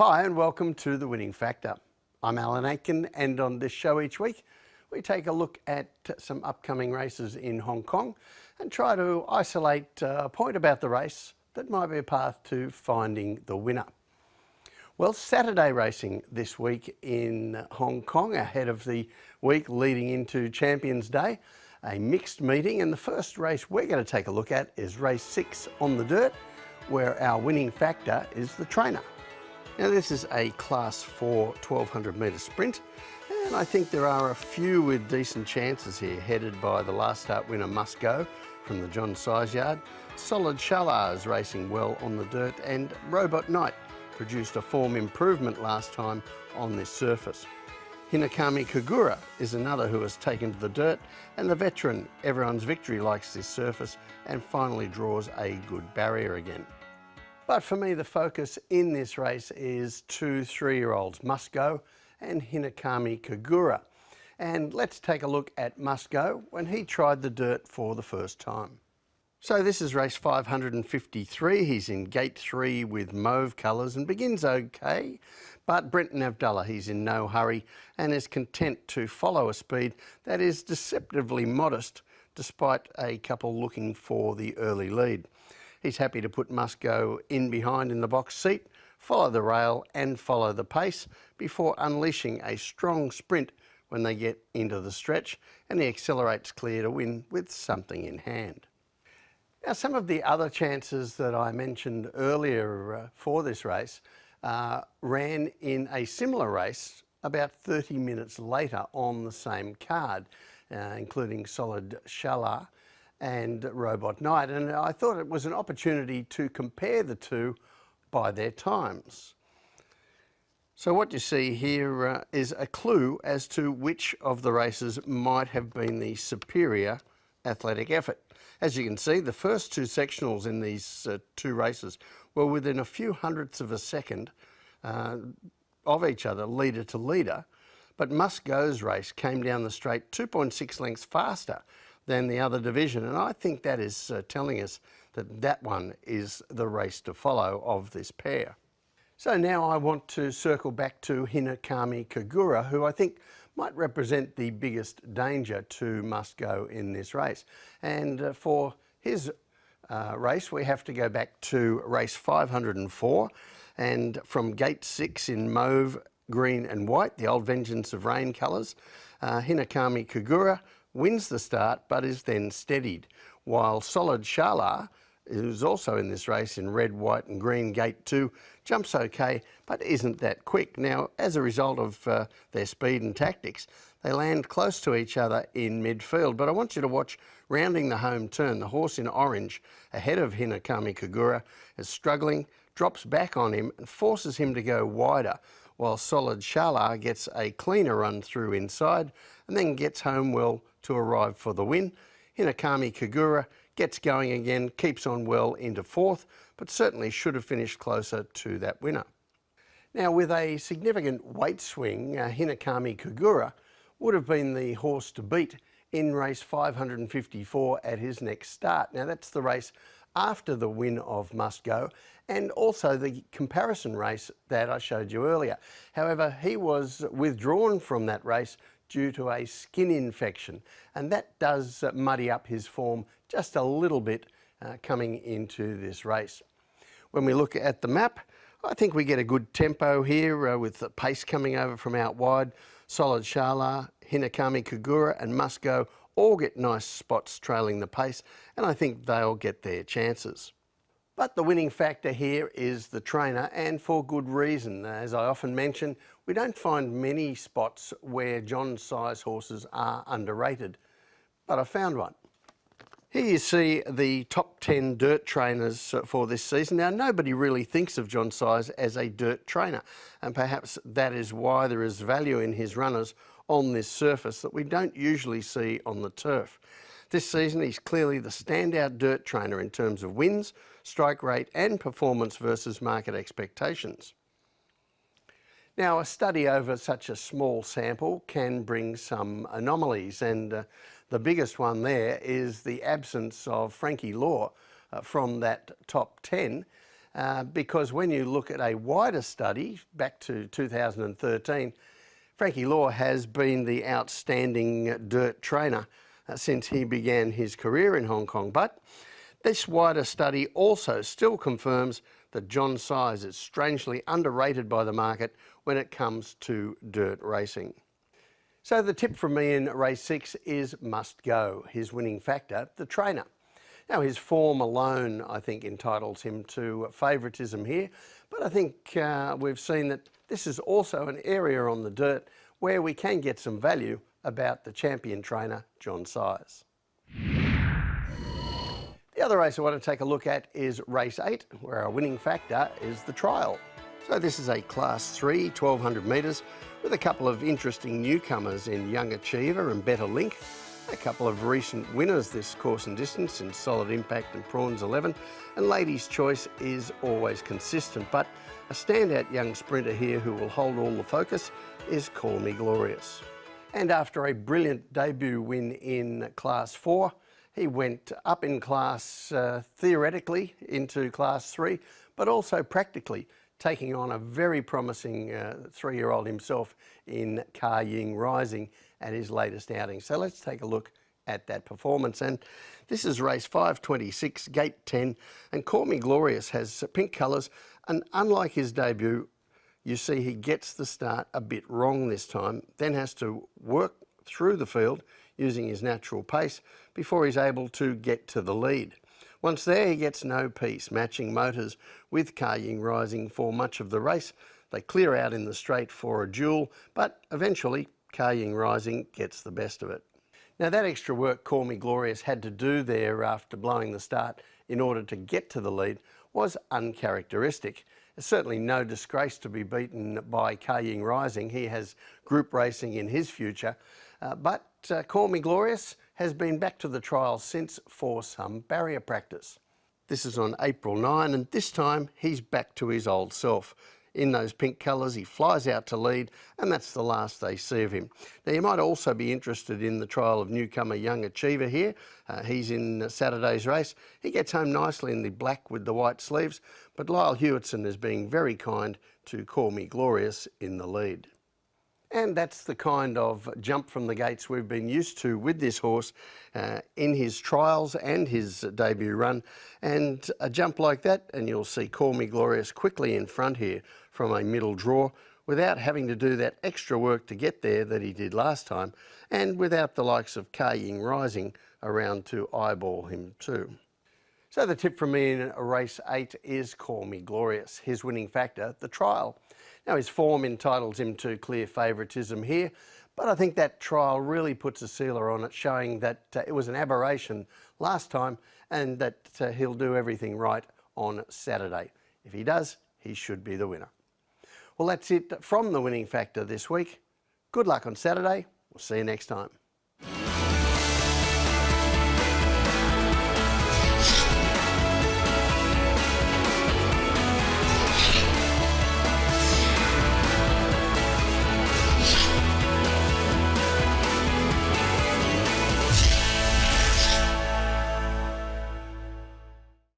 Hi and welcome to The Winning Factor. I'm Alan Aitken, and on this show each week we take a look at some upcoming races in Hong Kong and try to isolate a point about the race that might be a path to finding the winner. Well, Saturday racing this week in Hong Kong ahead of the week leading into Champions Day, a mixed meeting, and the first race we're going to take a look at is race 6 on the dirt, where our winning factor is the trainer. Now this is a class 4 1200 metre sprint, and I think there are a few with decent chances here, headed by the last start winner Musgo from the John Size Yard. Solid Sha is racing well on the dirt, and Robot Knight produced a form improvement last time on this surface. Hinami Kagura is another who has taken to the dirt, and the veteran Everyone's Victory likes this surface and finally draws a good barrier again. But for me, the focus in this race is 2 3-year-olds, Musgo and Hinami Kagura. And let's take a look at Musgo when he tried the dirt for the first time. So this is race 553. He's in gate 3 with mauve colours and begins okay. But Brenton Avdulla, he's in no hurry and is content to follow a speed that is deceptively modest despite a couple looking for the early lead. He's happy to put Musgo in behind in the box seat, follow the rail and follow the pace before unleashing a strong sprint when they get into the stretch, and he accelerates clear to win with something in hand. Now, some of the other chances that I mentioned earlier for this race ran in a similar race about 30 minutes later on the same card, including Solid Sha and Robot Knight, and I thought it was an opportunity to compare the two by their times. So what you see here is a clue as to which of the races might have been the superior athletic effort. As you can see, the first 2 sectionals in these 2 races were within a few hundredths of a second of each other, leader to leader, but Musgo's race came down the straight 2.6 lengths faster than the other division, and I think that is telling us that that one is the race to follow of this pair. So now I want to circle back to Hinami Kagura, who I think might represent the biggest danger to Musgo in this race. And for his race, we have to go back to race 504, and from gate 6 in mauve, green and white, the old Vengeance of Rain colours, Hinami Kagura wins the start but is then steadied, while Solid Sha, who's also in this race in red, white and green gate 2, jumps okay but isn't that quick. Now, as a result of their speed and tactics, they land close to each other in midfield, but I want you to watch rounding the home turn. The horse in orange ahead of Hinami Kagura is struggling, drops back on him and forces him to go wider, while Solid Sha gets a cleaner run through inside and then gets home well to arrive for the win. Hinami Kagura gets going again, keeps on well into 4th, but certainly should have finished closer to that winner. Now, with a significant weight swing, Hinami Kagura would have been the horse to beat in race 554 at his next start. Now, that's the race after the win of Musgo and also the comparison race that I showed you earlier. However, he was withdrawn from that race due to a skin infection, and that does muddy up his form just a little bit coming into this race. When we look at the map, I think we get a good tempo here with the pace coming over from out wide. Solid Sha, Hinami Kagura and Musgo all get nice spots trailing the pace, and I think they'll get their chances. But the winning factor here is the trainer, and for good reason. As I often mention, we don't find many spots where John Size horses are underrated, but I found one. Here you see the top 10 dirt trainers for this season. Now, nobody really thinks of John Size as a dirt trainer, and perhaps that is why there is value in his runners on this surface that we don't usually see on the turf. This season, he's clearly the standout dirt trainer in terms of wins, strike rate and performance versus market expectations. Now, a study over such a small sample can bring some anomalies, and the biggest one there is the absence of Frankie Law from that top 10. because when you look at a wider study back to 2013, Frankie Law has been the outstanding dirt trainer since he began his career in Hong Kong. But this wider study also still confirms that John Size is strangely underrated by the market when it comes to dirt racing. So the tip from me in race 6 is Musgo, his winning factor, the trainer. Now his form alone, I think, entitles him to favouritism here, but I think we've seen that this is also an area on the dirt where we can get some value about the champion trainer, John Size. The other race I want to take a look at is race 8, where our winning factor is the trial. So this is a Class 3, 1200 metres, with a couple of interesting newcomers in Young Achiever and Better Link, a couple of recent winners this course and distance in Solid Impact and Prawns 11, and Ladies' Choice is always consistent, but a standout young sprinter here who will hold all the focus is Call Me Glorious. And after a brilliant debut win in Class 4, he went up in class theoretically into Class 3, but also practically, taking on a very promising 3-year-old himself in Ka Ying Rising at his latest outing. So let's take a look at that performance. And this is race 526, gate 10, and Call Me Glorious has pink colours, and unlike his debut, you see he gets the start a bit wrong this time, then has to work through the field using his natural pace before he's able to get to the lead. Once there, he gets no peace, matching motors with Ka Ying Rising for much of the race. They clear out in the straight for a duel, but eventually Ka Ying Rising gets the best of it. Now that extra work Call Me Glorious had to do there after blowing the start in order to get to the lead was uncharacteristic. There's certainly no disgrace to be beaten by Ka Ying Rising. He has group racing in his future, but Call Me Glorious has been back to the trial since for some barrier practice. This is on April 9, and this time he's back to his old self. In those pink colours, he flies out to lead, and that's the last they see of him. Now, you might also be interested in the trial of newcomer Young Achiever here. He's in Saturday's race. He gets home nicely in the black with the white sleeves, but Lyle Hewitson is being very kind to Call Me Glorious in the lead. And that's the kind of jump from the gates we've been used to with this horse in his trials and his debut run. And a jump like that, and you'll see Call Me Glorious quickly in front here from a middle draw without having to do that extra work to get there that he did last time, and without the likes of Ka Ying Rising around to eyeball him too. So the tip from me in race 8 is Call Me Glorious, his winning factor, the trial. Now his form entitles him to clear favouritism here, but I think that trial really puts a sealer on it, showing that it was an aberration last time and that he'll do everything right on Saturday. If he does, he should be the winner. Well, that's it from the winning factor this week. Good luck on Saturday. We'll see you next time.